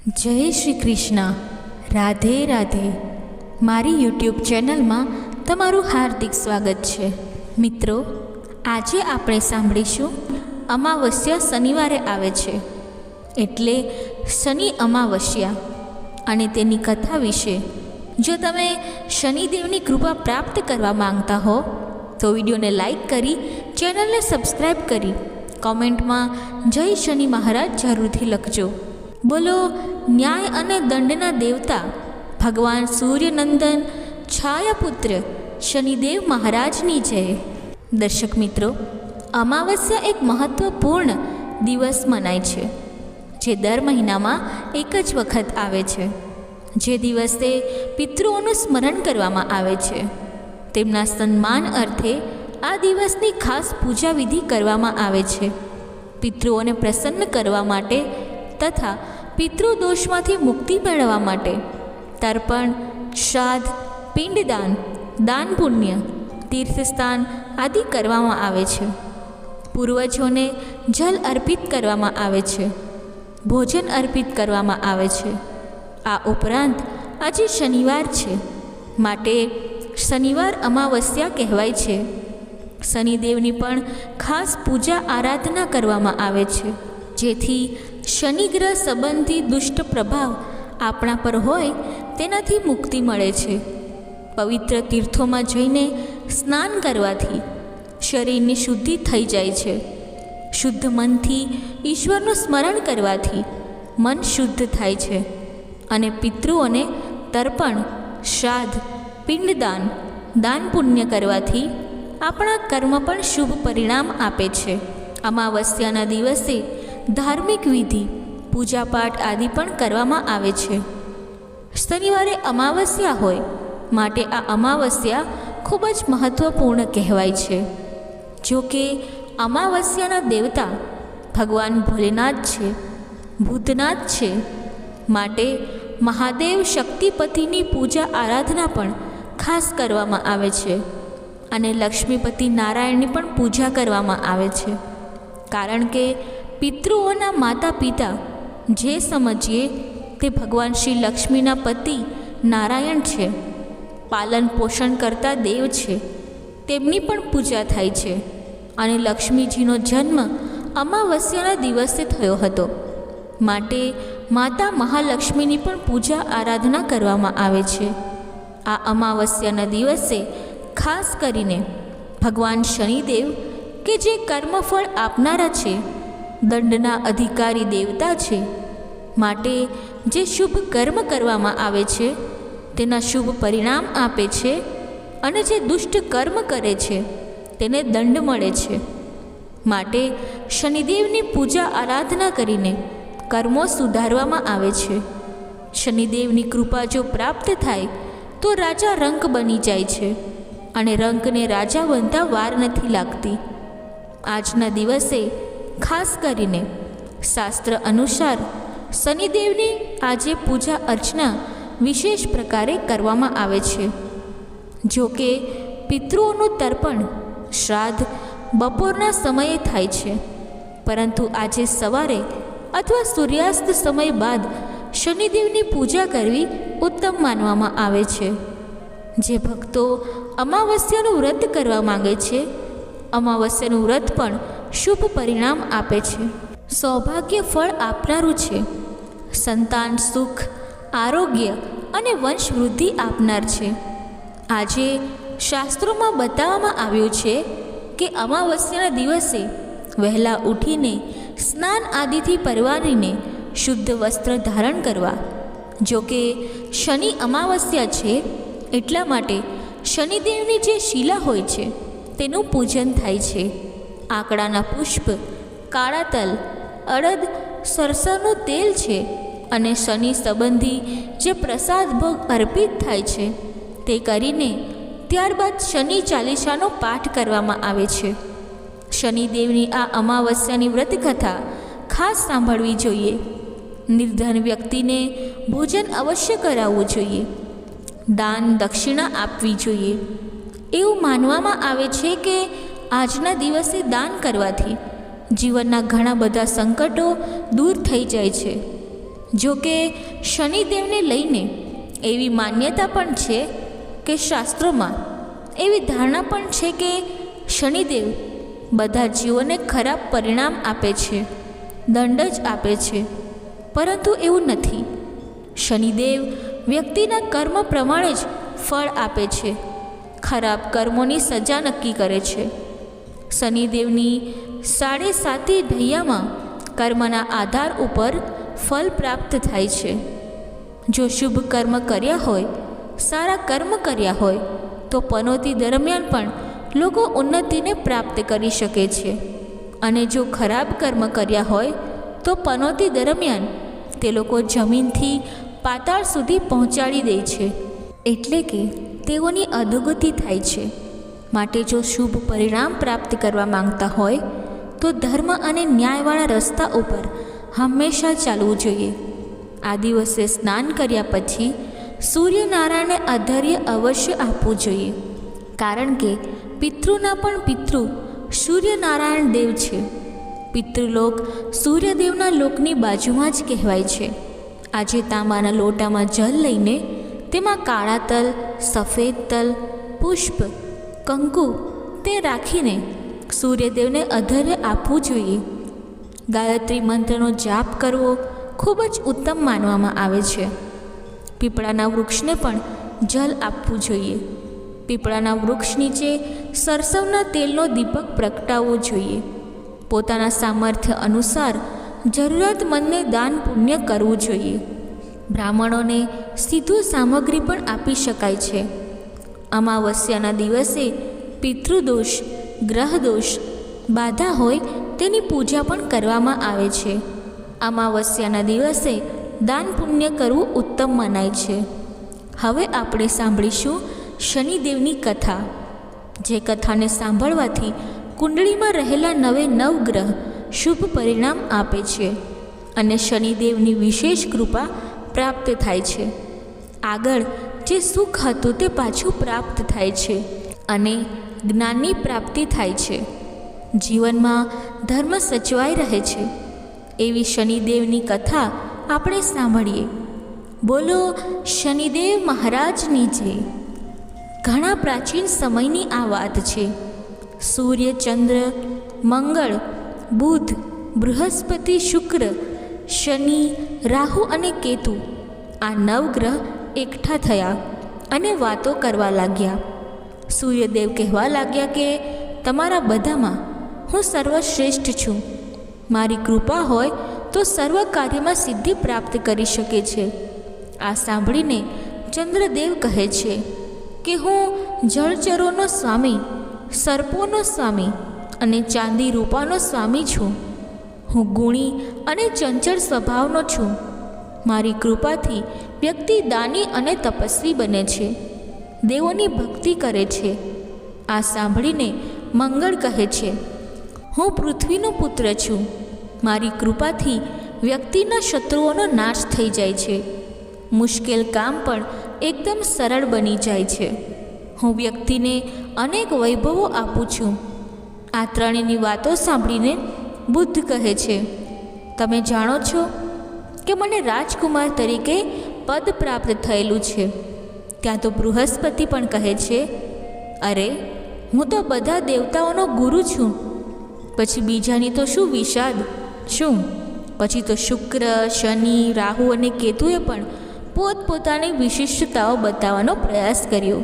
જય શ્રી કૃષ્ણ. રાધે રાધે. મારી યુટ્યુબ ચેનલમાં તમારું હાર્દિક સ્વાગત છે. મિત્રો, આજે આપણે સાંભળીશું અમાવસ્યા શનિવારે આવે છે એટલે શનિ અમાવસ્યા અને તેની કથા વિશે. જો તમે શનિદેવની કૃપા પ્રાપ્ત કરવા માંગતા હો તો વિડીયોને લાઈક કરી ચેનલને સબસ્ક્રાઈબ કરી કોમેન્ટમાં જય શનિ મહારાજ જરૂરથી લખજો. બોલો ન્યાય અને દંડના દેવતા ભગવાન સૂર્યનંદન છાયાપુત્ર શનિદેવ મહારાજની જય. દર્શક મિત્રો, અમાવસ્યા એક મહત્વપૂર્ણ દિવસ મનાય છે જે દર મહિનામાં એક જ વખત આવે છે. જે દિવસે પિતૃઓનું સ્મરણ કરવામાં આવે છે. તેમના સન્માન અર્થે આ દિવસની ખાસ પૂજા વિધિ કરવામાં આવે છે. પિતૃઓને પ્રસન્ન કરવા માટે તથા પિતૃદોષમાંથી મુક્તિ મેળવવા માટે તર્પણ, શ્રાદ્ધ, પિંડદાન, દાન પુણ્ય, તીર્થસ્થાન આદિ કરવામાં આવે છે. પૂર્વજોને જલ અર્પિત કરવામાં આવે છે. ભોજન અર્પિત કરવામાં આવે છે. આ ઉપરાંત આજે શનિવાર છે માટે શનિવાર અમાવસ્યા કહેવાય છે. શનિદેવની પણ ખાસ પૂજા આરાધના કરવામાં આવે છે જેથી શનિગ્રહ સંબંધી દુષ્ટ પ્રભાવ આપણા પર હોય તેનાથી મુક્તિ મળે છે. પવિત્ર તીર્થોમાં જઈને સ્નાન કરવાથી શરીરની શુદ્ધિ થઈ જાય છે. શુદ્ધ મનથી ઈશ્વરનું સ્મરણ કરવાથી મન શુદ્ધ થાય છે અને પિતૃઓને તર્પણ, શ્રાદ્ધ, પિંડદાન, દાન પુણ્ય કરવાથી આપણા કર્મ પણ શુભ પરિણામ આપે છે. અમાવસ્યાના દિવસે ધાર્મિક વિધિ, પૂજાપાઠ આદિ પણ કરવામાં આવે છે. શનિવારે અમાવસ્યા હોય માટે આ અમાવસ્યા ખૂબ જ મહત્વપૂર્ણ કહેવાય છે. જો કે અમાવસ્યાના દેવતા ભગવાન ભોલેનાથ છે, ભૂતનાથ છે, માટે મહાદેવ શક્તિપતિની પૂજા આરાધના પણ ખાસ કરવામાં આવે છે અને લક્ષ્મીપતિ નારાયણની પણ પૂજા કરવામાં આવે છે. કારણ કે પિતૃઓના માતા પિતા જે સમજીએ તે ભગવાન શ્રી લક્ષ્મીના પતિ નારાયણ છે, પાલન પોષણ કરતા દેવ છે, તેમની પણ પૂજા થાય છે. અને લક્ષ્મીજીનો જન્મ અમાવસ્યાના દિવસે થયો હતો માટે માતા મહાલક્ષ્મીની પણ પૂજા આરાધના કરવામાં આવે છે. આ અમાવસ્યાના દિવસે ખાસ કરીને ભગવાન શનિદેવ કે જે કર્મફળ આપનારા છે, દંડના અધિકારી દેવતા છે, માટે જે શુભ કર્મ કરવામાં આવે છે તેના શુભ પરિણામ આપે છે અને જે દુષ્ટ કર્મ કરે છે તેને દંડ મળે છે. માટે શનિદેવની પૂજા આરાધના કરીને કર્મો સુધારવામાં આવે છે. શનિદેવની કૃપા જો પ્રાપ્ત થાય તો રાજા રંક બની જાય છે અને રંકને રાજા બનતા વાર નથી લાગતી. આજના દિવસે ખાસ કરીને શાસ્ત્ર અનુસાર શનિદેવની આજે પૂજા અર્ચના વિશેષ પ્રકારે કરવામાં આવે છે. જો કે પિતૃઓનું તર્પણ, શ્રાદ્ધ બપોરના સમયે થાય છે, પરંતુ આજે સવારે અથવા સૂર્યાસ્ત સમય બાદ શનિદેવની પૂજા કરવી ઉત્તમ માનવામાં આવે છે. જે ભક્તો અમાવસ્યાનું વ્રત કરવા માંગે છે, અમાવસ્યાનું વ્રત પણ શુભ પરિણામ આપે છે, સૌભાગ્ય ફળ આપનારું છે, સંતાન સુખ, આરોગ્ય અને વંશવૃદ્ધિ આપનાર છે. આજે શાસ્ત્રોમાં બતાવવામાં આવ્યું છે કે અમાવસ્યાના દિવસે વહેલા ઉઠીને સ્નાન આદિથી પરવારીને શુદ્ધ વસ્ત્ર ધારણ કરવા. જો કે શનિ અમાવસ્યા છે એટલા માટે શનિદેવની જે શિલા હોય છે તેનું પૂજન થાય છે. આંકડાના પુષ્પ, કાળા તલ, અડદ, સરસવનું તેલ છે અને શનિ સંબંધી જે પ્રસાદ ભોગ અર્પિત થાય છે તે કરીને ત્યારબાદ શનિ ચાલીસાનો પાઠ કરવામાં આવે છે. શનિદેવની આ અમાવસ્યાની વ્રતકથા ખાસ સાંભળવી જોઈએ. નિર્ધન વ્યક્તિને ભોજન અવશ્ય કરાવવું જોઈએ. દાન દક્ષિણા આપવી જોઈએ. એવું માનવામાં આવે છે કે આજના દિવસે દાન કરવાથી જીવનના ઘણા બધા સંકટો દૂર થઈ જાય છે. જો કે શનિદેવને લઈને એવી માન્યતા પણ છે કે શાસ્ત્રોમાં એવી ધારણા પણ છે કે શનિદેવ બધા જીવોને ખરાબ પરિણામ આપે છે, દંડ જ આપે છે, પરંતુ એવું નથી. શનિદેવ વ્યક્તિના કર્મ પ્રમાણે જ ફળ આપે છે, ખરાબ કર્મોની સજા નક્કી કરે છે. શનિદેવની 7.5 ઢૈયામાં કર્મના આધાર ઉપર ફળ પ્રાપ્ત થાય છે. જો શુભ કર્મ કર્યા હોય, સારા કર્મ કર્યા હોય તો પનોતી દરમિયાન પણ લોકો ઉન્નતિને પ્રાપ્ત કરી શકે છે, અને જો ખરાબ કર્મ કર્યા હોય તો પનોતી દરમિયાન તે લોકો જમીનથી પાતાળ સુધી પહોંચાડી દે છે, એટલે કે તેઓની અધોગતિ થાય છે. માટે જો શુભ પરિણામ પ્રાપ્ત કરવા માંગતા હોય તો ધર્મ અને ન્યાયવાળા રસ્તા ઉપર હંમેશા ચાલવું જોઈએ. આ દિવસે સ્નાન કર્યા પછી સૂર્યનારાયણને અર્ઘ્ય અવશ્ય આપવું જોઈએ, કારણ કે પિતૃના પણ પિતૃ સૂર્યનારાયણ દેવ છે. પિતૃલોક સૂર્યદેવના લોકની બાજુમાં જ કહેવાય છે. આજે તાંબાના લોટામાં જલ લઈને તેમાં કાળા તલ, સફેદ તલ, પુષ્પ, કંકુ તે રાખીને સૂર્યદેવને અર્ઘ્ય આપવું જોઈએ. ગાયત્રી મંત્રનો જાપ કરવો ખૂબ જ ઉત્તમ માનવામાં આવે છે. પીપળાના વૃક્ષને પણ જલ આપવું જોઈએ. પીપળાના વૃક્ષ નીચે સરસવના તેલનો દીપક પ્રગટાવવો જોઈએ. પોતાના સામર્થ્ય અનુસાર જરૂરિયાતમંદને દાન પુણ્ય કરવું જોઈએ. બ્રાહ્મણોને સીધું સામગ્રી પણ આપી શકાય છે. અમાવસ્યાના દિવસે પિતૃદોષ, ગ્રહદોષ, બાધા હોય તેની પૂજા પણ કરવામાં આવે છે. અમાવસ્યાના દિવસે દાન પુણ્ય કરવું ઉત્તમ મનાય છે. હવે આપણે સાંભળીશું શનિદેવની કથા. જે કથાને સાંભળવાથી કુંડળીમાં રહેલા 9 ગ્રહ શુભ પરિણામ આપે છે અને શનિદેવની વિશેષ કૃપા પ્રાપ્ત થાય છે. આગળ જે સુખ હતું તે પાછું પ્રાપ્ત થાય છે અને જ્ઞાનની પ્રાપ્તિ થાય છે. જીવનમાં ધર્મ સચવાઈ રહે છે. એવી શનિદેવની કથા આપણે સાંભળીએ. બોલો શનિદેવ મહારાજની જય. ઘણા પ્રાચીન સમયની આ વાત છે. સૂર્ય, ચંદ્ર, મંગળ, બુધ, બૃહસ્પતિ, શુક્ર, શનિ, રાહુ અને કેતુ આ 9 ગ્રહ એકઠા થયા અને વાતો કરવા લાગ્યા. સૂર્યદેવ કહેવા લાગ્યા કે તમારા બધામાં હું સર્વશ્રેષ્ઠ છું. મારી કૃપા હોય તો સર્વ કાર્યમાં સિદ્ધિ પ્રાપ્ત કરી શકે છે. આ સાંભળીને ચંદ્રદેવ કહે છે કે હું જળચરોનો સ્વામી, સર્પોનો સ્વામી અને ચાંદી રૂપાનો સ્વામી છું. હું ગુણી અને ચંચળ સ્વભાવનો છું. મારી કૃપાથી વ્યક્તિ દાની અને તપસ્વી બને છે, દેવોની ભક્તિ કરે છે. આ સાંભળીને મંગળ કહે છે હું પૃથ્વીનો પુત્ર છું. મારી કૃપાથી વ્યક્તિના શત્રુઓનો નાશ થઈ જાય છે. મુશ્કેલ કામ પણ એકદમ સરળ બની જાય છે. હું વ્યક્તિને અનેક વૈભવો આપું છું. આ ત્રણેયની વાતો સાંભળીને બુદ્ધ કહે છે તમે જાણો છો કે મને રાજકુમાર તરીકે પદ પ્રાપ્ત થયેલું છે. ત્યાં તો બૃહસ્પતિ પણ કહે છે અરે હું તો બધા દેવતાઓનો ગુરુ છું. પછી બીજાની તો શું વિષાદ. શું પછી તો શુક્ર, શનિ, રાહુ અને કેતુએ પણ પોતપોતાની વિશિષ્ટતાઓ બતાવવાનો પ્રયાસ કર્યો.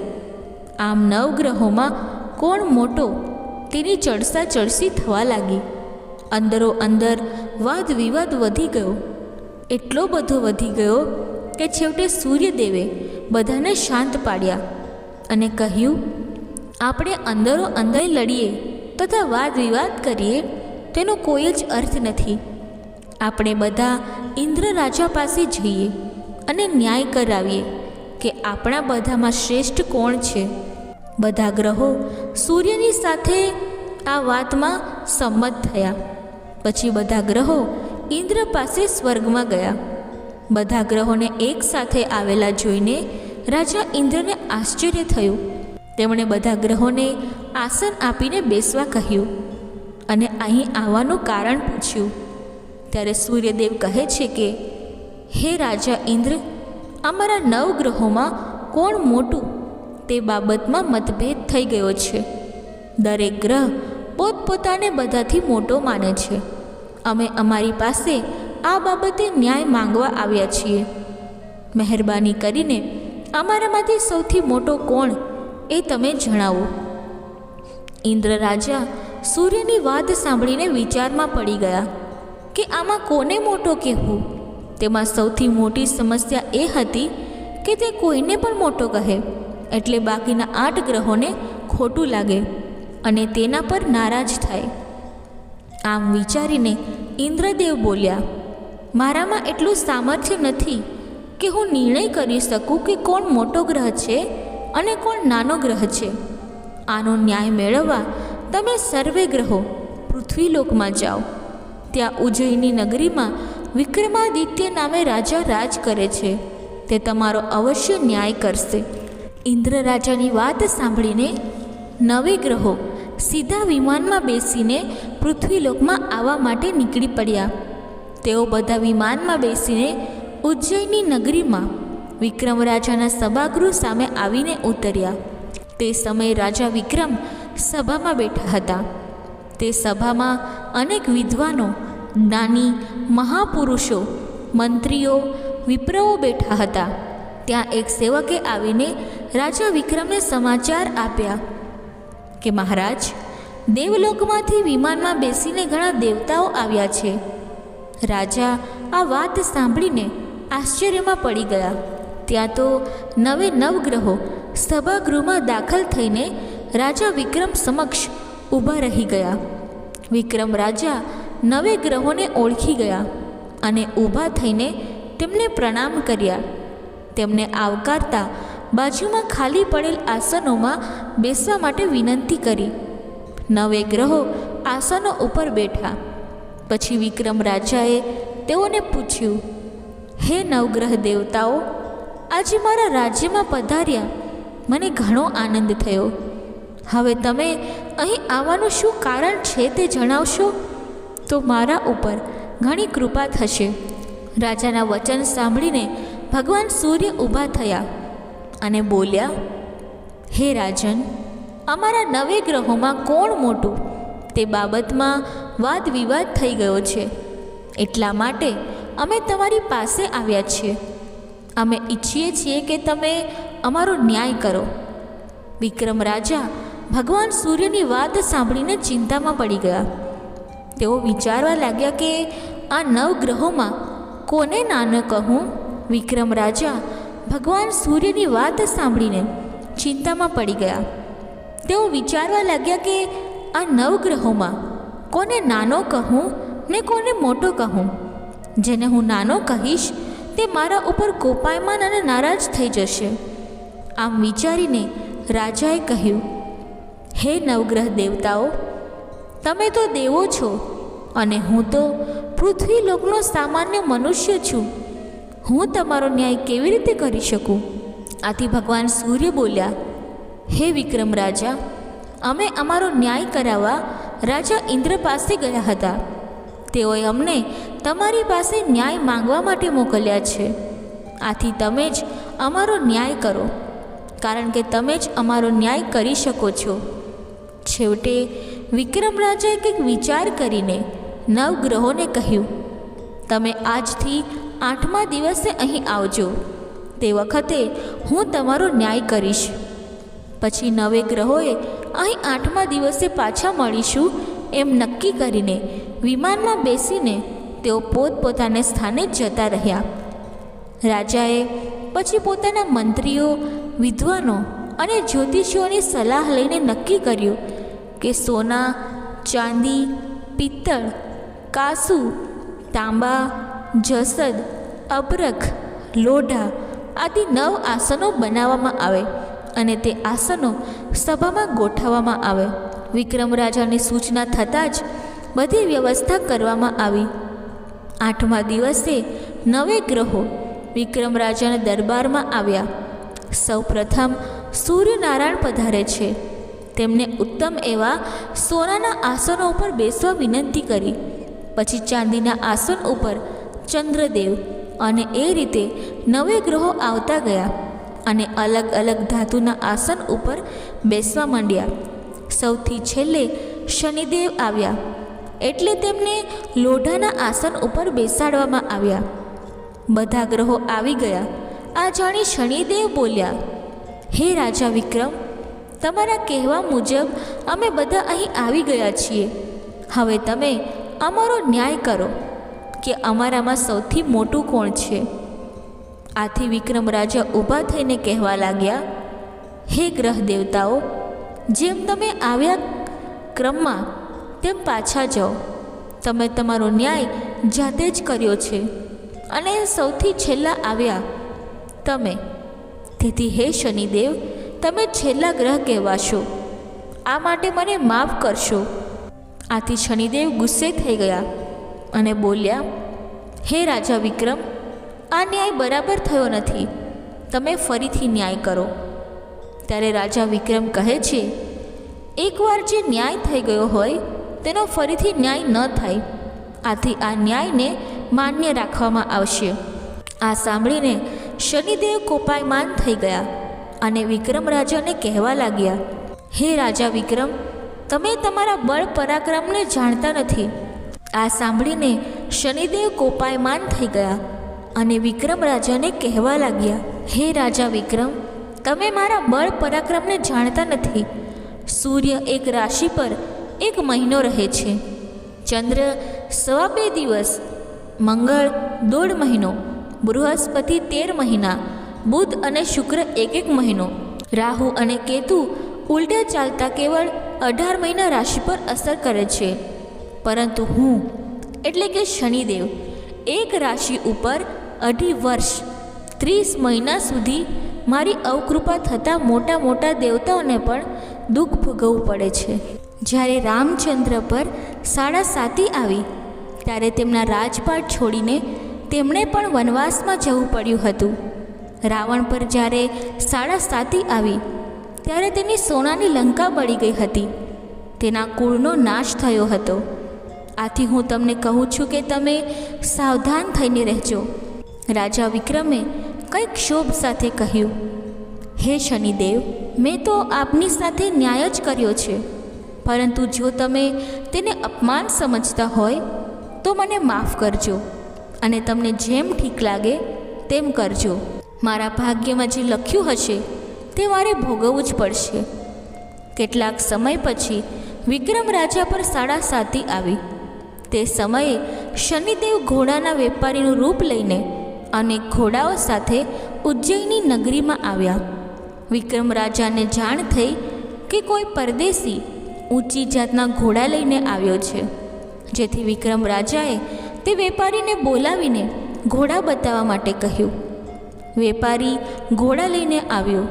આમ 9 ગ્રહોમાં કોણ મોટો તેની ચડસાચડસી થવા લાગી. અંદરો અંદર વાદ વિવાદ વધી ગયો. એટલો બધો વધી ગયો કે છેવટે સૂર્યદેવે બધાને શાંત પાડ્યા અને કહ્યું આપણે અંદરો અંદર લડીએ તથા વાદ વિવાદ કરીએ તેનો કોઈ જ અર્થ નથી. આપણે બધા ઇન્દ્ર રાજા પાસે જઈએ અને ન્યાય કરાવીએ કે આપણા બધામાં શ્રેષ્ઠ કોણ છે. બધા ગ્રહો સૂર્યની સાથે આ વાતમાં સંમત થયા. પછી બધા ગ્રહો ઇન્દ્ર પાસે સ્વર્ગમાં ગયા. બધા ગ્રહોને એક સાથે આવેલા જોઈને રાજા ઇન્દ્રને આશ્ચર્ય થયું. તેમણે બધા ગ્રહોને આસન આપીને બેસવા કહ્યું અને અહીં આવવાનું કારણ પૂછ્યું. ત્યારે સૂર્યદેવ કહે છે કે હે રાજા ઇન્દ્ર, અમારા 9 ગ્રહોમાં કોણ મોટું તે બાબતમાં મતભેદ થઈ ગયો છે. દરેક ગ્રહ પોતપોતાને બધાથી મોટો માને છે. અમે અમારી પાસે આ બાબતે ન્યાય માંગવા આવ્યા છીએ. મહેરબાની કરીને અમારામાંથી સૌથી મોટો કોણ એ તમે જણાવો. ઇન્દ્ર રાજા સૂર્યની વાત સાંભળીને વિચારમાં પડી ગયા કે આમાં કોને મોટો કહેવું. તેમાં સૌથી મોટી સમસ્યા એ હતી કે તે કોઈને પણ મોટો કહે એટલે બાકીના 8 ગ્રહોને ખોટું લાગે અને તેના પર નારાજ થાય. આમ વિચારીને ઇન્દ્રદેવ બોલ્યા, મારામાં એટલું સામર્થ્ય નથી કે હું નિર્ણય કરી શકું કે કોણ મોટો ગ્રહ છે અને કોણ નાનો ગ્રહ છે. આનો ન્યાય મેળવવા તમે સર્વે ગ્રહો પૃથ્વીલોકમાં જાઓ. ત્યાં ઉજ્જૈની નગરીમાં વિક્રમાદિત્ય નામે રાજા રાજ કરે છે. તે તમારો અવશ્ય ન્યાય કરશે. ઇન્દ્ર રાજાની વાત સાંભળીને 9 ગ્રહો સીધા વિમાનમાં બેસીને પૃથ્વીલોકમાં આવવા માટે નીકળી પડ્યા. તેઓ બધા વિમાનમાં બેસીને ઉજ્જૈની નગરીમાં વિક્રમ રાજાના સભાગૃહ સામે આવીને ઉતર્યા. તે સમયે રાજા વિક્રમ સભામાં બેઠા હતા. તે સભામાં અનેક વિદ્વાનો, જ્ઞાની, મહાપુરુષો, મંત્રીઓ, વિપ્રઓ બેઠા હતા. ત્યાં એક સેવકે આવીને રાજા વિક્રમને સમાચાર આપ્યા કે મહારાજ, દેવલોકમાંથી વિમાનમાં બેસીને ઘણા દેવતાઓ આવ્યા છે. રાજા આ વાત સાંભળીને આશ્ચર્યમાં પડી ગયા. ત્યાં તો 9 ગ્રહો સભાગૃહમાં દાખલ થઈને રાજા વિક્રમ સમક્ષ ઊભા રહી ગયા. વિક્રમ રાજા 9 ગ્રહોને ઓળખી ગયા અને ઊભા થઈને તેમને પ્રણામ કર્યા. તેમને આવકારતા બાજુમાં ખાલી પડેલ આસનોમાં બેસવા માટે વિનંતી કરી. 9 ગ્રહો આસનો ઉપર બેઠા. પછી વિક્રમ રાજાએ તેઓને પૂછ્યું, હે 9 ગ્રહ દેવતાઓ, આજે મારા રાજ્યમાં પધાર્યા મને ઘણો આનંદ થયો. હવે તમે અહીં આવવાનું શું કારણ છે તે જણાવશો તો મારા ઉપર ઘણી કૃપા થશે. રાજાના વચન સાંભળીને ભગવાન સૂર્ય ઊભા થયા અને બોલ્યા, હે રાજન, અમારા 9 ગ્રહોમાં કોણ મોટું તે બાબતમાં વાદ વિવાદ થઈ ગયો છે. એટલા માટે અમે તમારી પાસે આવ્યા છીએ. અમે ઈચ્છીએ છીએ કે તમે અમારો ન્યાય કરો. વિક્રમ રાજા ભગવાન સૂર્યની વાત સાંભળીને ચિંતામાં પડી ગયા. તેઓ વિચારવા લાગ્યા કે આ 9 ગ્રહોમાં કોને નાનો કહું. વિક્રમ રાજા ભગવાન સૂર્યની વાત સાંભળીને ચિંતામાં પડી ગયા. તેઓ વિચારવા લાગ્યા કે આ 9 ગ્રહોમાં કોને નાનો કહું ને કોને મોટો કહું. જેને હું નાનો કહીશ તે મારા ઉપર કોપાયમાન અને નારાજ થઈ જશે. આમ વિચારીને રાજાએ કહ્યું, હે 9 ગ્રહ દેવતાઓ, તમે તો દેવો છો અને હું તો પૃથ્વીલોકનો સામાન્ય મનુષ્ય છું. હું તમારો ન્યાય કેવી રીતે કરી શકું. આથી ભગવાન સૂર્ય બોલ્યા, હે વિક્રમ રાજા, અમે અમારો ન્યાય કરાવવા રાજા ઇન્દ્ર પાસે ગયા હતા. તેઓએ અમને તમારી પાસે ન્યાય માંગવા માટે મોકલ્યા છે. આથી તમે જ અમારો ન્યાય કરો, કારણ કે તમે જ અમારો ન્યાય કરી શકો છો. છેવટે વિક્રમ રાજાએ કંઈક વિચાર કરીને 9 ગ્રહોને કહ્યું, તમે આજથી 8મા દિવસે અહીં આવજો. તે વખતે હું તમારો ન્યાય કરીશ. પછી 9 ગ્રહોએ અહીં 8મા દિવસે પાછા મળીશું એમ નક્કી કરીને વિમાનમાં બેસીને તેઓ પોતપોતાને સ્થાને જતા રહ્યા. રાજાએ પછી પોતાના મંત્રીઓ, વિદ્વાનો અને જ્યોતિષીઓની સલાહ લઈને નક્કી કર્યું કે સોના, ચાંદી, પિત્તળ, કાંસુ, તાંબા, જસદ, અબરખ, લોઢા આદિ 9 આસનો બનાવવામાં આવે અને તે આસનો સભામાં ગોઠવવામાં આવે. વિક્રમ રાજાની સૂચના થતાં જ બધી વ્યવસ્થા કરવામાં આવી. 8મા દિવસે 9 ગ્રહો વિક્રમ રાજાના દરબારમાં આવ્યા. સૌપ્રથમ સૂર્યનારાયણ પધારે છે. તેમને ઉત્તમ એવા સોનાના આસનો ઉપર બેસવા વિનંતી કરી. પછી ચાંદીના આસન ઉપર ચંદ્રદેવ અને એ રીતે 9 ગ્રહો આવતા ગયા અને અલગ અલગ ધાતુના આસન ઉપર બેસવા માંડ્યા. સૌથી છેલ્લે શનિદેવ આવ્યા એટલે તેમને લોઢાના આસન ઉપર બેસાડવામાં આવ્યા. બધા ગ્રહો આવી ગયા. આ જાણી શનિદેવ બોલ્યા, હે રાજા વિક્રમ, તમારા કહેવા મુજબ અમે બધા અહીં આવી ગયા છીએ. હવે તમે અમારો ન્યાય કરો કે અમારામાં સૌથી મોટું કોણ છે. આથી વિક્રમ રાજા ઊભા થઈને કહેવા લાગ્યા, હે ગ્રહ દેવતાઓ, જેમ તમે આવ્યા ક્રમમાં તેમ પાછા જાઓ. તમે તમારો ન્યાય જાતે જ કર્યો છે અને સૌથી છેલ્લા આવ્યા તમે. તેથી હે શનિદેવ, તમે છેલ્લા ગ્રહ કહેવાશો. આ માટે મને માફ કરશો. આથી શનિદેવ ગુસ્સે થઈ ગયા અને બોલ્યા, હે રાજા વિક્રમ, આ ન્યાય બરાબર થયો નથી. તમે ફરીથી ન્યાય કરો. ત્યારે રાજા વિક્રમ કહે છે, એકવાર જે ન્યાય થઈ ગયો હોય તેનો ફરીથી ન્યાય ન થાય. આથી આ ન્યાયને માન્ય રાખવામાં આવશે. આ સાંભળીને શનિદેવ કોપાયમાન થઈ ગયા અને વિક્રમ રાજાને કહેવા લાગ્યા, હે રાજા વિક્રમ, તમે તમારા બળ પરાક્રમને જાણતા નથી. આ સાંભળીને શનિદેવ કોપાયમાન થઈ ગયા અને વિક્રમ રાજાને કહેવા લાગ્યા, હે રાજા વિક્રમ, તમે મારા બળ પરાક્રમને જાણતા નથી. સૂર્ય એક રાશિ પર 1 મહિનો રહે છે, ચંદ્ર 2.25 દિવસ, મંગળ 1.5 મહિનો, બૃહસ્પતિ 13 મહિના, બુધ અને શુક્ર 1 મહિનો, રાહુ અને કેતુ ઉલટા ચાલતા કેવળ 18 મહિના રાશિ પર અસર કરે છે. પરંતુ હું એટલે કે શનિદેવ એક રાશિ ઉપર 2.5 વર્ષ 30 મહિના સુધી મારી અવકૃપા થતાં મોટા મોટા દેવતાઓને પણ દુઃખ ભોગવવું પડે છે. જ્યારે રામચંદ્ર પર 7.5 આવી ત્યારે તેમના રાજપાટ છોડીને તેમણે પણ વનવાસમાં જવું પડ્યું હતું. રાવણ પર જ્યારે 7.5 આવી ત્યારે તેની સોનાની લંકા બળી ગઈ હતી. તેના કુળનો નાશ થયો હતો. આથી હું તમને કહું છું કે તમે સાવધાન થઈને રહેજો. રાજા વિક્રમે કંઈક ક્ષોભ સાથે કહ્યું, હે શનિદેવ, મેં તો આપની સાથે ન્યાય જ કર્યો છે, પરંતુ જો તમે તેને અપમાન સમજતા હોય તો મને માફ કરજો અને તમને જેમ ઠીક લાગે તેમ કરજો. મારા ભાગ્યમાં જે લખ્યું હશે તે મારે ભોગવવું જ પડશે. કેટલાક સમય પછી વિક્રમ રાજા પર 7.5 આવી. તે સમયે શનિદેવ ઘોડાના વેપારીનું રૂપ લઈને અનેક ઘોડાઓ સાથે ઉજ્જૈની નગરીમાં આવ્યા. વિક્રમ રાજાને જાણ થઈ કે કોઈ પરદેશી ઊંચી જાતના ઘોડા લઈને આવ્યો છે. જેથી વિક્રમ રાજાએ તે વેપારીને બોલાવીને ઘોડા બતાવવા માટે કહ્યું. વેપારી ઘોડા લઈને આવ્યો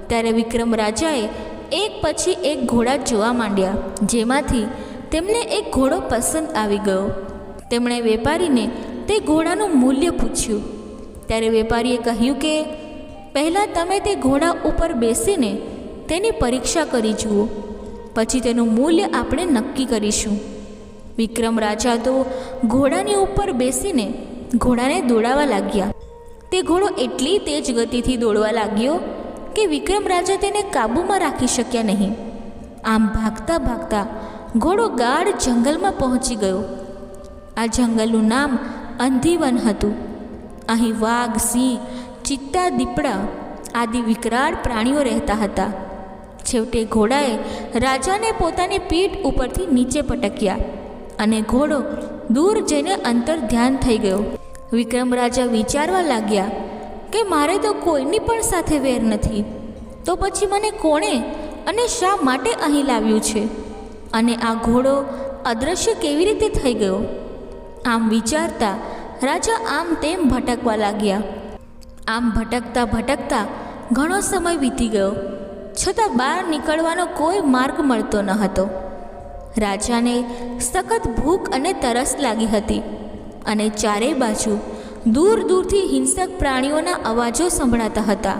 ત્યારે વિક્રમ રાજાએ એક પછી એક ઘોડા જોવા માંડ્યા, જેમાંથી તેમને એક ઘોડો પસંદ આવી ગયો. તેમણે વેપારીને તે ઘોડાનું મૂલ્ય પૂછ્યું. ત્યારે વેપારીએ કહ્યું કે પહેલાં તમે તે ઘોડા ઉપર બેસીને તેની પરીક્ષા કરી જુઓ, પછી તેનું મૂલ્ય આપણે નક્કી કરીશું. વિક્રમ રાજા તો ઘોડાની ઉપર બેસીને ઘોડાને દોડાવવા લાગ્યા. તે ઘોડો એટલી તેજ ગતિથી દોડવા લાગ્યો કે વિક્રમ રાજા તેને કાબૂમાં રાખી શક્યા નહીં. આમ ભાગતા ભાગતા ઘોડો ગાઢ જંગલમાં પહોંચી ગયો. આ જંગલનું નામ અંધીવન હતું. અહીં વાઘ, સિંહ, ચિત્તા, દીપડા આદિ વિકરાળ પ્રાણીઓ રહેતા હતા. છેવટે ઘોડાએ રાજાને પોતાની પીઠ ઉપરથી નીચે પટક્યા અને ઘોડો દૂર જઈને અંતર ધ્યાન થઈ ગયો. વિક્રમ રાજા વિચારવા લાગ્યા કે મારે તો કોઈની પણ સાથે વેર નથી, તો પછી મને કોણે અને શા માટે અહીં લાવ્યું છે, અને આ ઘોડો અદૃશ્ય કેવી રીતે થઈ ગયો? આમ વિચારતા રાજા આમ તેમ ભટકવા લાગ્યા. આમ ભટકતા ભટકતા ઘણો સમય વીતી ગયો, છતાં બહાર નીકળવાનો કોઈ માર્ગ મળતો ન હતો. રાજાને સખત ભૂખ અને તરસ લાગી હતી અને ચારેય બાજુ દૂર દૂરથી હિંસક પ્રાણીઓના અવાજો સંભળાતા હતા.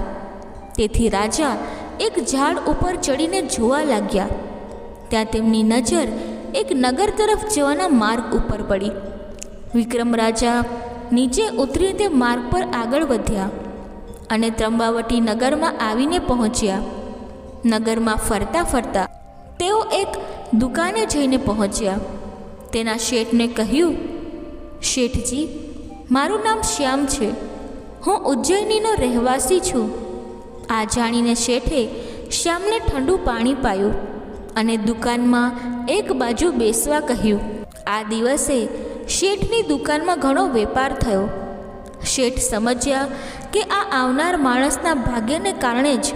તેથી રાજા એક ઝાડ ઉપર ચડીને જોવા લાગ્યા. ત્યાં તેમની નજર એક નગર તરફ જવાના માર્ગ ઉપર પડી. વિક્રમ રાજા નીચે ઉતરીને તે માર્ગ પર આગળ વધ્યા અને ત્રંબાવટી નગરમાં આવીને પહોંચ્યા. નગરમાં ફરતા ફરતા તેઓ એક દુકાને જઈને પહોંચ્યા. તેના શેઠને કહ્યું, શેઠજી, મારું નામ શ્યામ છે. હું ઉજ્જૈનીનો રહેવાસી છું. આ જાણીને શેઠે શ્યામને ઠંડુ પાણી પાયું અને દુકાનમાં એક બાજુ બેસવા કહ્યું. આ દિવસે શેઠની દુકાનમાં ઘણો વેપાર થયો. શેઠ સમજ્યા કે આ આવનાર માણસના ભાગ્યને કારણે જ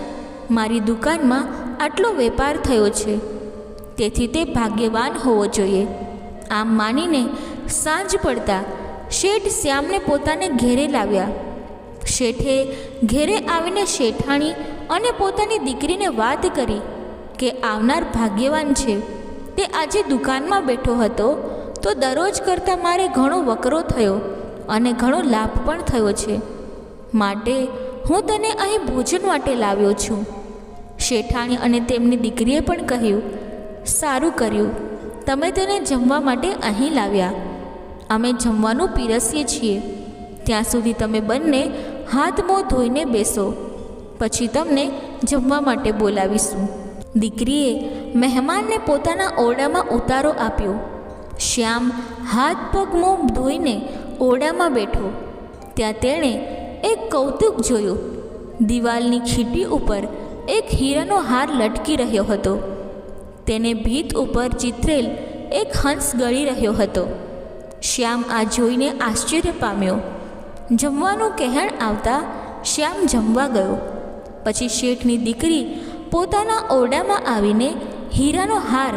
મારી દુકાનમાં આટલો વેપાર થયો છે, તેથી તે ભાગ્યવાન હોવો જોઈએ. આમ માનીને સાંજ પડતા શેઠ શ્યામને પોતાને ઘેરે લાવ્યા. શેઠે ઘેરે આવીને શેઠાણી અને પોતાની દીકરીને વાત કરી કે આવનાર ભાગ્યવાન છે. તે આજે દુકાનમાં બેઠો હતો તો દરરોજ કરતાં મારે ઘણો વકરો થયો અને ઘણો લાભ પણ થયો છે, માટે હું તને અહીં ભોજન માટે લાવ્યો છું. શેઠાણી અને તેમની દીકરીએ પણ કહ્યું, સારું કર્યું, તમે તેને જમવા માટે અહીં લાવ્યા. અમે જમવાનું પીરસીએ છીએ. ત્યાં સુધી તમે બંને હાથ મોં ધોઈને બેસો, પછી તમને જમવા માટે બોલાવીશું. દીકરીએ મહેમાનને પોતાના ઓરડામાં ઉતારો આપ્યો. શ્યામ હાથ પગ મોં ધોઈને ઓરડામાં બેઠો. ત્યાં તેણે એક કૌતુક જોયું. દિવાલની ખીટી ઉપર એક હીરાનો હાર લટકી રહ્યો હતો. તેને ભીત ઉપર ચિતરેલ એક હંસ ગળી રહ્યો હતો. શ્યામ આ જોઈને આશ્ચર્ય પામ્યો. જમવાનું કહેણ આવતા શ્યામ જમવા ગયો. પછી શેઠની દીકરી પોતાના ઓરડામાં આવીને હીરાનો હાર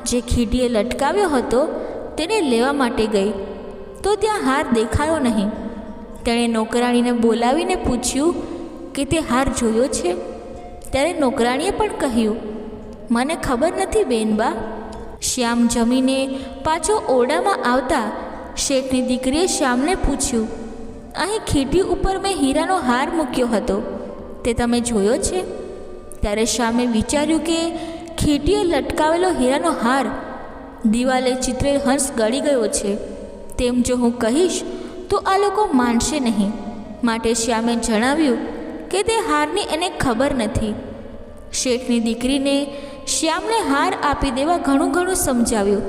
જે ખીટીએ લટકાવ્યો હતો તેને લેવા માટે ગઈ તો ત્યાં હાર દેખાયો નહીં. તેણે નોકરાણીને બોલાવીને પૂછ્યું કે તે હાર જોયો છે? ત્યારે નોકરાણીએ પણ કહ્યું, મને ખબર નથી બેનબા. શ્યામ જમીને પાછો ઓરડામાં આવતા શેઠની દીકરીએ શ્યામને પૂછ્યું, અહીં ખીટી ઉપર મેં હીરાનો હાર મૂક્યો હતો, તે તમે જોયો છે? ત્યારે શ્યામે વિચાર્યું કે ખીટીએ લટકાવેલો હીરાનો હાર દિવાલે ચિત્રેલ હંસ ગળી ગયો છે, તેમ જો હું કહીશ તો આ લોકો માનશે નહીં. માટે શ્યામે જણાવ્યું કે તે હારની એને ખબર નથી. શેઠની દીકરીને શ્યામને હાર આપી દેવા ઘણું સમજાવ્યું,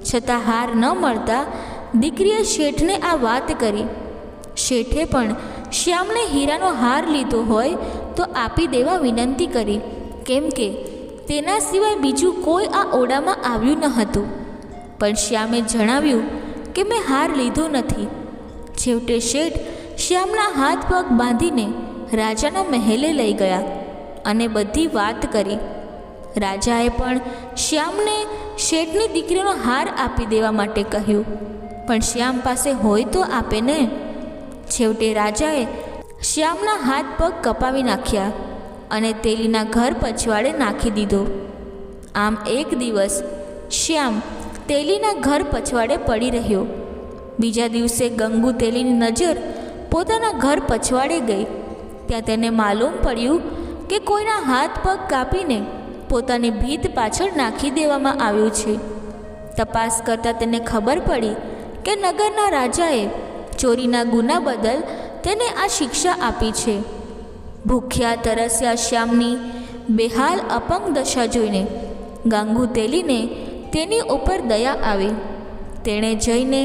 છતાં હાર ન મળતા દીકરીએ શેઠને આ વાત કરી. શેઠે પણ શ્યામને હીરાનો હાર લીધો હોય તો આપી દેવા વિનંતી કરી, કેમ કે તેના સિવાય બીજું કોઈ આ ઓરડામાં આવ્યું ન હતું. પણ શ્યામે જણાવ્યું કે મેં હાર લીધો નથી. છેવટે શેઠ શ્યામના હાથ પગ બાંધીને રાજાના મહેલે લઈ ગયા અને બધી વાત કરી. રાજાએ પણ શ્યામને શેઠની દીકરીનો હાર આપી દેવા માટે કહ્યું, પણ શ્યામ પાસે હોય તો આપે ને. છેવટે રાજાએ શ્યામના હાથ પગ કપાવી નાખ્યા અને તેલીના ઘર પછવાડે નાખી દીધો. આમ એક દિવસ શ્યામ તેલીના ઘર પછવાડે પડી રહ્યો. બીજા દિવસે ગંગુ તેલીની નજર પોતાના ઘર પછવાડે ગઈ. ત્યાં તેને માલુમ પડ્યું કે કોઈના હાથ પગ કાપીને પોતાની ભીત પાછળ નાખી દેવામાં આવ્યું છે. તપાસ કરતાં તેને ખબર પડી કે નગરના રાજાએ ચોરીના ગુના બદલ તેને આ શિક્ષા આપી છે. ભૂખ્યા તરસ્યા શ્યામની બેહાલ અપંગ દશા જોઈને ગાંગુ તેલીને તેની ઉપર દયા આવી. તેણે જઈને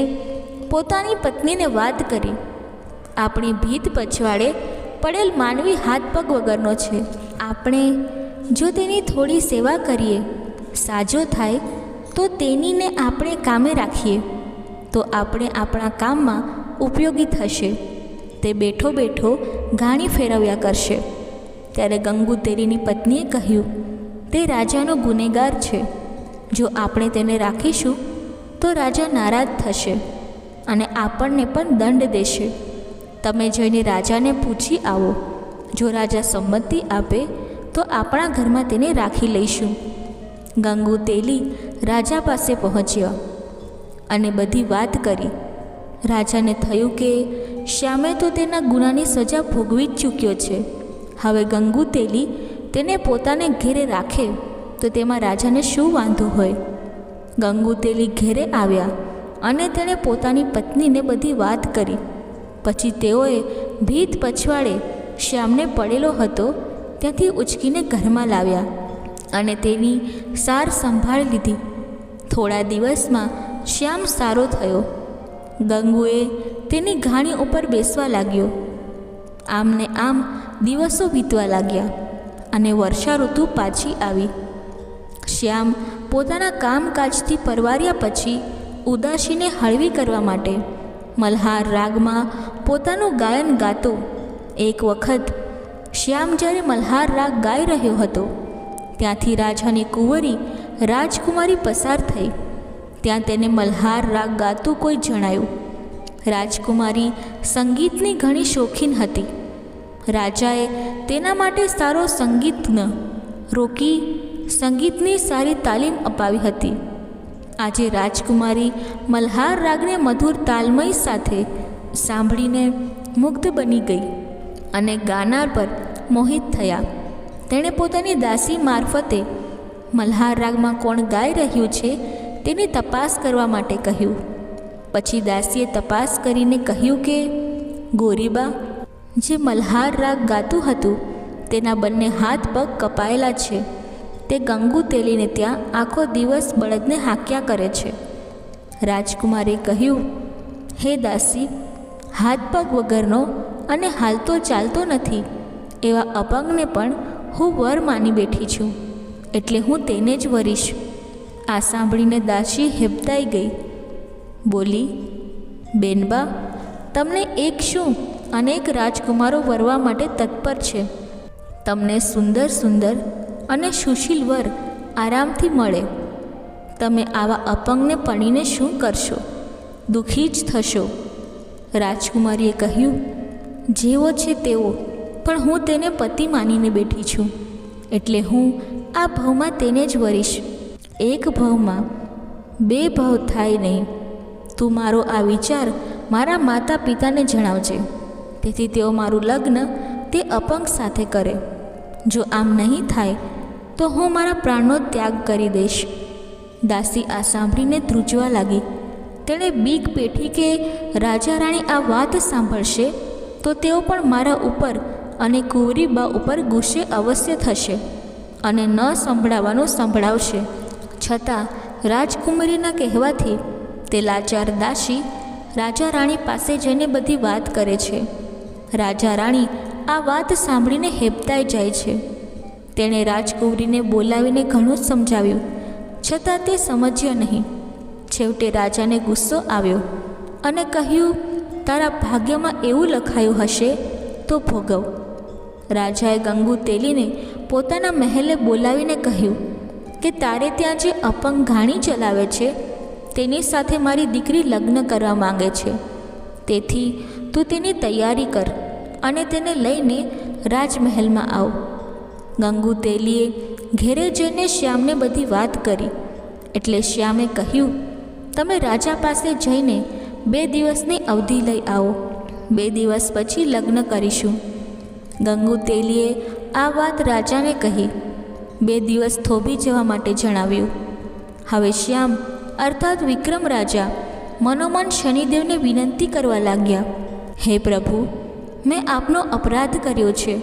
પોતાની પત્નીને વાત કરી, આપણી ભીત પછવાડે પડેલ માનવી હાથ પગ વગરનો છે. આપણે જો તેની થોડી સેવા કરીએ, સાજો થાય તો તેનીને આપણે કામે રાખીએ તો આપણે આપણા કામમાં ઉપયોગી થશે. તે બેઠો બેઠો ઘાણી ફેરવ્યા કરશે. ત્યારે ગંગુ તેલીની પત્નીએ કહ્યું, તે રાજાનો ગુનેગાર છે. જો આપણે તેને રાખીશું તો રાજા નારાજ થશે અને આપણને પણ દંડ દેશે. તમે જઈને રાજાને પૂછી આવો. જો રાજા સંમતિ આપે તો આપણા ઘરમાં તેને રાખી લઈશું. ગંગુ તેલી રાજા પાસે પહોંચ્યા અને બધી વાત કરી. રાજાને થયું કે શ્યામે તો તેના ગુનાની સજા ભોગવી જ ચૂક્યો છે. હવે ગંગુ તેલી તેને પોતાને ઘેરે રાખે તો તેમાં રાજાને શું વાંધો હોય. ગંગુ તેલી ઘેરે આવ્યા અને તેણે પોતાની પત્નીને બધી વાત કરી. પછી તેઓએ ભીત પછવાડે શ્યામને પડેલો હતો ત્યાંથી ઉચકીને ઘરમાં લાવ્યા અને તેની સાર સંભાળ લીધી. થોડા દિવસમાં શ્યામ સારો થયો. ગંગુએ તેની ઘાણી ઉપર બેસવા લાગ્યો. આમને આમ દિવસો વીતવા લાગ્યા અને વર્ષા ઋતુ પાછી આવી. શ્યામ પોતાના કામકાજથી પરવાર્યા પછી ઉદાસીને હળવી કરવા માટે મલ્હાર રાગમાં પોતાનું ગાયન ગાતો. એક વખત શ્યામ જ્યારે મલ્હાર રાગ ગાઈ રહ્યો હતો ત્યાંથી રાજાની કુંવરી રાજકુમારી પસાર થઈ. ત્યાં તેને મલ્હાર રાગ ગાતું કોઈ જણાયું. રાજકુમારી સંગીતની ઘણી શોખીન હતી. રાજાએ તેના માટે સારો સંગીતજ્ઞ રોકી સંગીતની સારી તાલીમ અપાવી હતી. આજે રાજકુમારી મલ્હાર રાગને મધુર તાલમય સાથે સાંભળીને મુગ્ધ બની ગઈ અને ગાનાર પર મોહિત થયા. તેણે પોતાની દાસી મારફતે મલ્હાર રાગમાં કોણ ગાઈ રહ્યું છે તેની તપાસ કરવા માટે કહ્યું. પછી દાસીએ તપાસ કરીને કહ્યું કે ગોરીબા, જે મલ્હાર રાગ ગાતું હતું તેના બંને હાથ પગ કપાયેલા છે. તે ગંગુ તેલીને ત્યાં આખો દિવસ બળદને હાંક્યા કરે છે. રાજકુમારે કહ્યું, હે દાસી, હાથ પગ વગરનો અને હાલતો ચાલતો નથી એવા અપંગને પણ હું વર માની બેઠી છું, એટલે હું તેને જ વરીશ. આ સાંભળીને દાસી હેબતાઈ ગઈ. બોલી, બેનબા, તમને એક શું અનેક રાજકુમારો વરવા માટે તત્પર છે. તમને સુંદર સુંદર અને સુશીલ વર આરામથી મળે. તમે આવા અપંગને પણીને શું કરશો? દુઃખી જ થશો. રાજકુમારીએ કહ્યું, જેવો છે તેવો, પણ હું તેને પતિ માનીને બેઠી છું, એટલે હું આ ભાવમાં તેને જ વરીશ. એક ભાવમાં બે ભાવ થાય નહીં. તું મારો આ વિચાર મારા માતા પિતાને જણાવજે, તેથી તેઓ મારું લગ્ન તે અપંગ સાથે કરે. જો આમ નહીં થાય તો હું મારા પ્રાણનો ત્યાગ કરી દઈશ. દાસી આ સાંભળીને ધ્રુજવા લાગી. તેણે બીક પેઠી કે રાજા રાણી આ વાત સાંભળશે તો તેઓ પણ મારા ઉપર અને કુંવરીબા ઉપર ગુસ્સે અવશ્ય થશે અને ન સંભળાવવાનું સંભળાવશે. છતાં રાજકુમારીના કહેવાથી તે લાચાર દાસી રાજા રાણી પાસે જઈને બધી વાત કરે છે. રાજા રાણી આ વાત સાંભળીને હેબતાઈ જાય છે. તેણે રાજકુંવરીને બોલાવીને ઘણું સમજાવ્યું, છતાં તે સમજ્યા નહીં. છેવટે રાજાને ગુસ્સો આવ્યો અને કહ્યું, તારા ભાગ્યમાં એવું લખાયું હશે તો ભોગવ. રાજાએ ગંગુ તેલીને પોતાના મહેલે બોલાવીને કહ્યું કે તારે ત્યાં જે અપંગ ઘાણી ચલાવે છે તેની સાથે મારી દીકરી લગ્ન કરવા માંગે છે. તેથી તું તેની તૈયારી કર અને તેને લઈને રાજમહેલમાં આવ. ગંગુ તેલીએ ઘેરે જઈને શ્યામને બધી વાત કરી. એટલે શ્યામે કહ્યું, તમે રાજા પાસે જઈને 2 દિવસની અવધિ લઈ આવો. 2 દિવસ પછી લગ્ન કરીશું. ગંગુ તેલીએ આ વાત રાજાને કહી. 2 દિવસ થોભી જવા માટે જણાવ્યું. હવે શ્યામ અર્થાત વિક્રમ રાજા મનોમન શનિદેવને વિનંતી કરવા લાગ્યા, હે પ્રભુ, મેં આપનો અપરાધ કર્યો છે,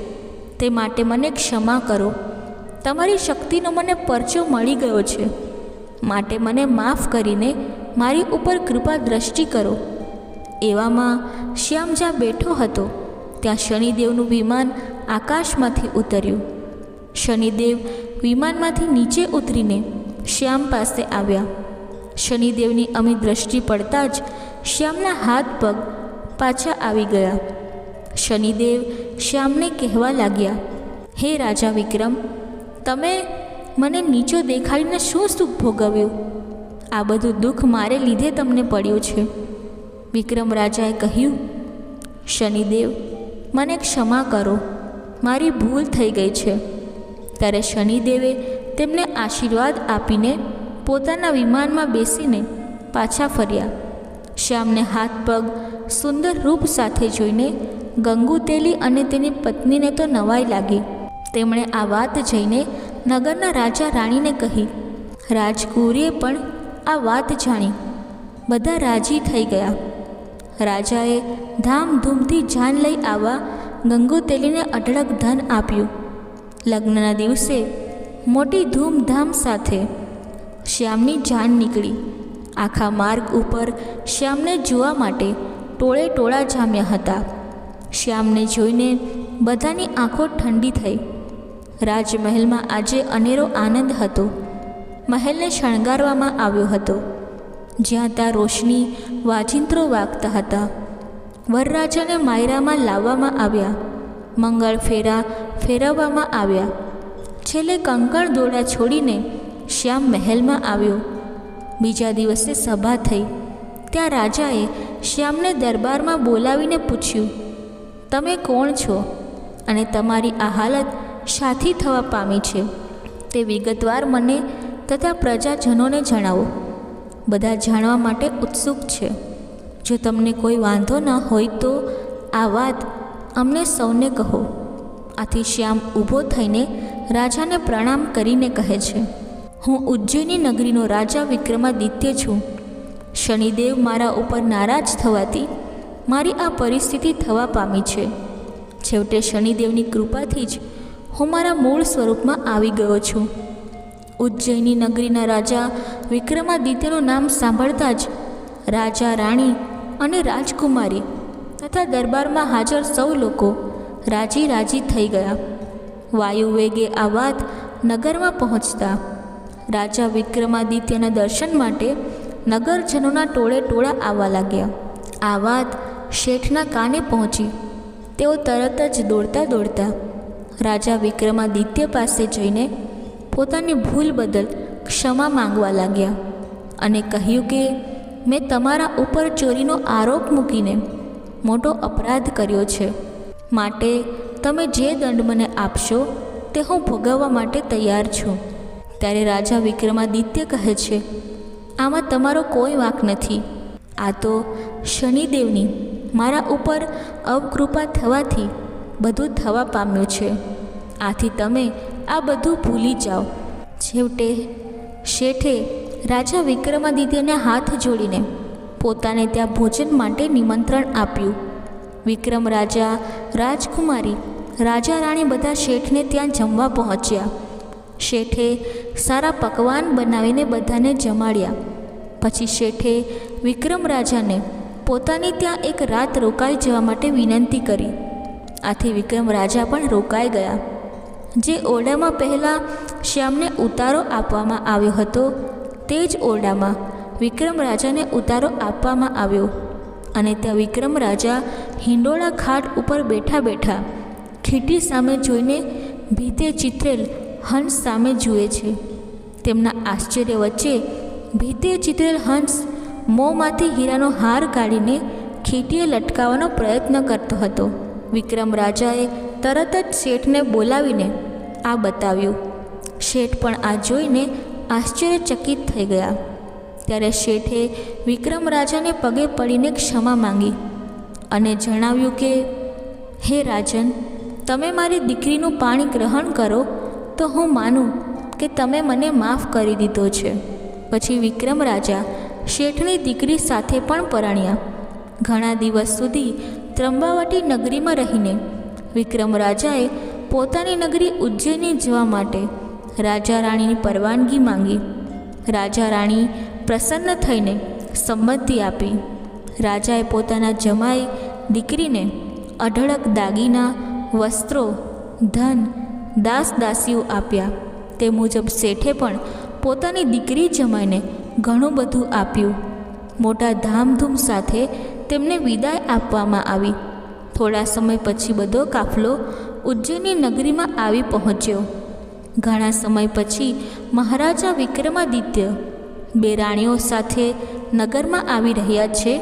તે માટે મને ક્ષમા કરો. તમારી શક્તિનો મને પરચો મળી ગયો છે, માટે મને માફ કરીને મારી ઉપર કૃપા દ્રષ્ટિ કરો. એવામાં શ્યામ જ્યાં બેઠો હતો ત્યાં શનિદેવનું વિમાન આકાશમાંથી ઉતર્યું. શનિદેવ વિમાનમાંથી નીચે ઉતરીને શ્યામ પાસે આવ્યા. શનિદેવની અમી દ્રષ્ટિ પડતા જ શ્યામના હાથ પગ પાછા આવી ગયા. શનિદેવ શ્યામને કહેવા લાગ્યા, હે રાજા વિક્રમ, તમે મને નીચો દેખાડીને શું સુખ ભોગવ્યું? આ બધું દુઃખ મારે લીધે તમને પડ્યું છે. વિક્રમ રાજાએ કહ્યું, શનિદેવ, મને ક્ષમા કરો, મારી ભૂલ થઈ ગઈ છે. ત્યારે શનિદેવે તેમને આશીર્વાદ આપીને પોતાના વિમાનમાં બેસીને પાછા ફર્યા. શ્યામને હાથ પગ સુંદર રૂપ સાથે જોઈને ગંગુ તેલી અને તેની પત્નીને તો નવાઈ લાગી. તેમણે આ વાત જઈને નગરના રાજા રાણીને કહી. રાજકુમારીએ પણ આ વાત જાણી. બધા રાજી થઈ ગયા. રાજાએ ધામધૂમથી જાન લઈ આવવા ગંગોત્રીને અઢળક ધન આપ્યું. લગ્નના દિવસે મોટી ધૂમધામ સાથે શ્યામની જાન નીકળી. આખા માર્ગ ઉપર શ્યામને જોવા માટે ટોળે ટોળા જામ્યા હતા. શ્યામને જોઈને બધાની આંખો ઠંડી થઈ. રાજમહેલમાં આજે અનેરો આનંદ હતો. મહેલને શણગારવામાં આવ્યો હતો. જ્યાં ત્યાં રોશની વાજિંત્રો વાગતા હતા. વરરાજાને માયરામાં લાવવામાં આવ્યા. મંગળ ફેરા ફેરવવામાં આવ્યા. છેલ્લે કંકણ દોડા છોડીને શ્યામ મહેલમાં આવ્યો. બીજા દિવસે સભા થઈ. ત્યાં રાજાએ શ્યામને દરબારમાં બોલાવીને પૂછ્યું, તમે કોણ છો અને તમારી આ હાલત શાથી થવા પામી છે તે વિગતવાર મને તથા પ્રજાજનોને જણાવો. બધા જાણવા માટે ઉત્સુક છે. જો તમને કોઈ વાંધો ન હોય તો આ વાત અમને સૌને કહો. આથી શ્યામ ઊભો થઈને રાજાને પ્રણામ કરીને કહે છે, હું ઉજ્જૈની નગરીનો રાજા વિક્રમાદિત્ય છું. શનિદેવ મારા ઉપર નારાજ થવાથી મારી આ પરિસ્થિતિ થવા પામી છે. છેવટે શનિદેવની કૃપાથી જ હું મારા મૂળ સ્વરૂપમાં આવી ગયો છું. ઉજ્જૈની નગરીના રાજા વિક્રમાદિત્યનું નામ સાંભળતા જ રાજા, રાણી અને રાજકુમારી તથા દરબારમાં હાજર સૌ લોકો રાજી રાજી થઈ ગયા. વાયુ વેગે આ વાત નગરમાં પહોંચતા રાજા વિક્રમાદિત્યના દર્શન માટે નગરજનોના ટોળે ટોળા આવવા લાગ્યા. આ વાત શેઠના કાને પહોંચી. તેઓ તરત જ દોડતા દોડતા રાજા વિક્રમાદિત્ય પાસે જઈને પોતાની ભૂલ બદલ ક્ષમા માંગવા લાગ્યા અને કહ્યું કે મેં તમારા ઉપર ચોરીનો આરોપ મૂકીને મોટો અપરાધ કર્યો છે. માટે તમે જે દંડ મને આપશો તે હું ભોગવવા માટે તૈયાર છું. ત્યારે રાજા વિક્રમાદિત્ય કહે છે, આમાં તમારો કોઈ વાંક નથી. આ તો શનિદેવની મારા ઉપર અવકૃપા થવાથી બધું થવા પામ્યું છે. આથી તમે આ બધું ભૂલી જાઓ. છેવટે શેઠે રાજા વિક્રમાદિત્યને હાથ જોડીને પોતાને ત્યાં ભોજન માટે નિમંત્રણ આપ્યું. વિક્રમ રાજા, રાજકુમારી, રાજા રાણી બધા શેઠને ત્યાં જમવા પહોંચ્યા. શેઠે સારા પકવાન બનાવીને બધાને જમાડ્યા. પછી શેઠે વિક્રમ રાજાને પોતાની ત્યાં એક રાત રોકાઈ જવા માટે વિનંતી કરી. આથી વિક્રમ રાજા પણ રોકાઈ ગયા. જે ઓરડામાં પહેલાં શ્યામને ઉતારો આપવામાં આવ્યો હતો તે જ ઓરડામાં વિક્રમ રાજાને ઉતારો આપવામાં આવ્યો. અને ત્યાં વિક્રમ રાજા હિંડોળા ખાટ ઉપર બેઠા બેઠા ખીટી સામે જોઈને ભીતે ચિતરેલ હંસ સામે જુએ છે. તેમના આશ્ચર્ય વચ્ચે ભીતે ચિતરેલ હંસ મોંમાંથી હીરાનો હાર કાઢીને ખીટીએ લટકાવવાનો પ્રયત્ન કરતો હતો. વિક્રમ રાજાએ તરત જ શેઠને બોલાવીને આ બતાવ્યું. શેઠ પણ આ જોઈને આશ્ચર્યચકિત થઈ ગયા. ત્યારે શેઠે વિક્રમ રાજાને પગે પડીને ક્ષમા માંગી અને જણાવ્યું કે હે રાજન, તમે મારી દીકરીનું પાણી ગ્રહણ કરો તો હું માનું કે તમે મને માફ કરી દીધો છે. પછી વિક્રમ રાજા શેઠની દીકરી સાથે પણ પરણ્યા. ઘણા દિવસ સુધી ત્રંબાવટી નગરીમાં રહીને વિક્રમ રાજાએ પોતાની નગરી ઉજ્જૈની જવા માટે રાજા રાણીની પરવાનગી માંગી. રાજા રાણી પ્રસન્ન થઈને સંમતિ આપી. રાજાએ પોતાના જમાઈ દીકરીને અઢળક દાગીના, વસ્ત્રો, ધન, દાસ દાસીઓ આપ્યા. તે મુજબ શેઠે પણ પોતાની દીકરી જમાઈને ઘણું બધું આપ્યું. મોટા ધામધૂમ સાથે તેમને વિદાય આપવામાં આવી. થોડા સમય પછી બધો કાફલો ઉજ્જૈની નગરીમાં આવી પહોંચ્યો. ઘણા સમય પછી મહારાજા વિક્રમાદિત્ય બે રાણીઓ સાથે નગરમાં આવી રહ્યા છે.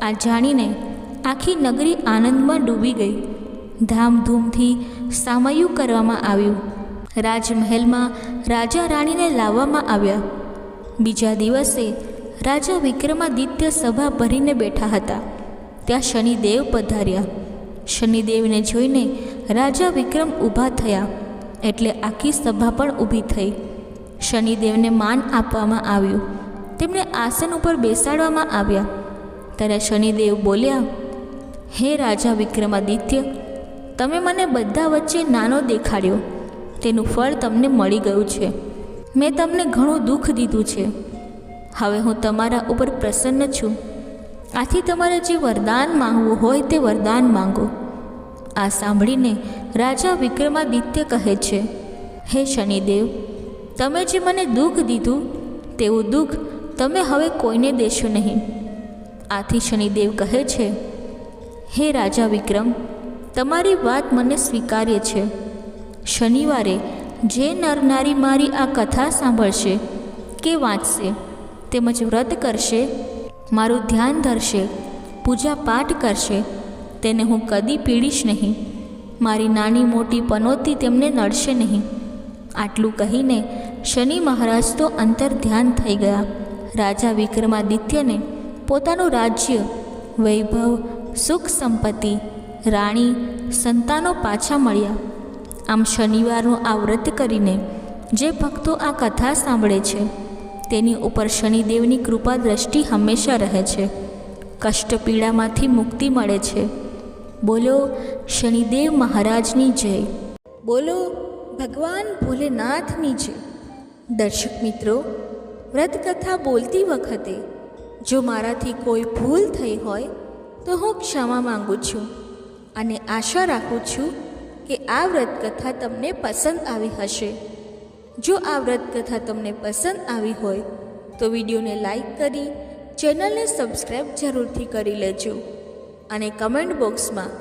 આ જાણીને આખી નગરી આનંદમાં ડૂબી ગઈ. ધામધૂમથી સામયું કરવામાં આવ્યું. રાજમહેલમાં રાજા રાણીને લાવવામાં આવ્યા. બીજા દિવસે રાજા વિક્રમાદિત્ય સભા ભરીને બેઠા હતા. ત્યાં શનિદેવ પધાર્યા. શનિદેવને જોઈને રાજા વિક્રમ ઊભા થયા એટલે આખી સભા પણ ઊભી થઈ. શનિદેવને માન આપવામાં આવ્યું. તેમને આસન ઉપર બેસાડવામાં આવ્યા. ત્યારે શનિદેવ બોલ્યા, હે રાજા વિક્રમાદિત્ય, તમે મને બધા વચ્ચે નાનો દેખાડ્યો, તેનું ફળ તમને મળી ગયું છે. મેં તમને ઘણું દુઃખ દીધું છે. હવે હું તમારા ઉપર પ્રસન્ન છું. આથી તમારે જે વરદાન માંગવું હોય તે વરદાન માંગો. આ સાંભળીને રાજા વિક્રમાદિત્ય કહે છે, હે શનિદેવ, તમે જે મને દુઃખ દીધું તેવું દુઃખ તમે હવે કોઈને દેશો નહીં. આથી શનિદેવ કહે છે, હે રાજા વિક્રમ, તમારી વાત મને સ્વીકાર્ય છે. શનિવારે જે નર નારી મારી આ કથા સાંભળશે કે વાંચશે, તેમજ વ્રત કરશે, મારું ધ્યાન ધરશે, પૂજા પાઠ કરશે, તેને હું કદી પીડીશ નહીં. મારી નાની મોટી પનોતી તેમને નડશે નહીં. આટલું કહીને શનિ મહારાજ તો અંતર ધ્યાન થઈ ગયા. રાજા વિક્રમાદિત્યને પોતાનું રાજ્ય, વૈભવ, સુખ સંપત્તિ, રાણી, સંતાનો પાછા મળ્યા. આમ શનિવારનું આ વ્રત કરીને જે ભક્તો આ કથા સાંભળે છે તેની ઉપર શનિદેવની કૃપા દ્રષ્ટિ હંમેશા રહે છે. કષ્ટ પીડામાંથી મુક્તિ મળે છે. બોલો શનિદેવ મહારાજની જય. બોલો ભગવાન ભોલેનાથની જય. દર્શક મિત્રો, વ્રતકથા બોલતી વખતે જો મારાથી કોઈ ભૂલ થઈ હોય તો હું ક્ષમા માગું છું અને આશા રાખું છું કે આ વ્રતકથા તમને પસંદ આવી હશે. જો આ વ્રતકથા તમને પસંદ આવી હોય તો વિડીયોને લાઈક કરી ચેનલને સબસ્ક્રાઈબ જરૂરથી કરી લેજો અને કમેન્ટ બોક્સમાં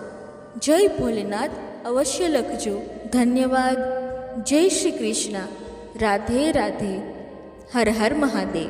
જય ભોલેનાથ અવશ્ય લખજો. ધન્યવાદ. જય શ્રી કૃષ્ણ. રાધે રાધે. હર હર મહાદેવ.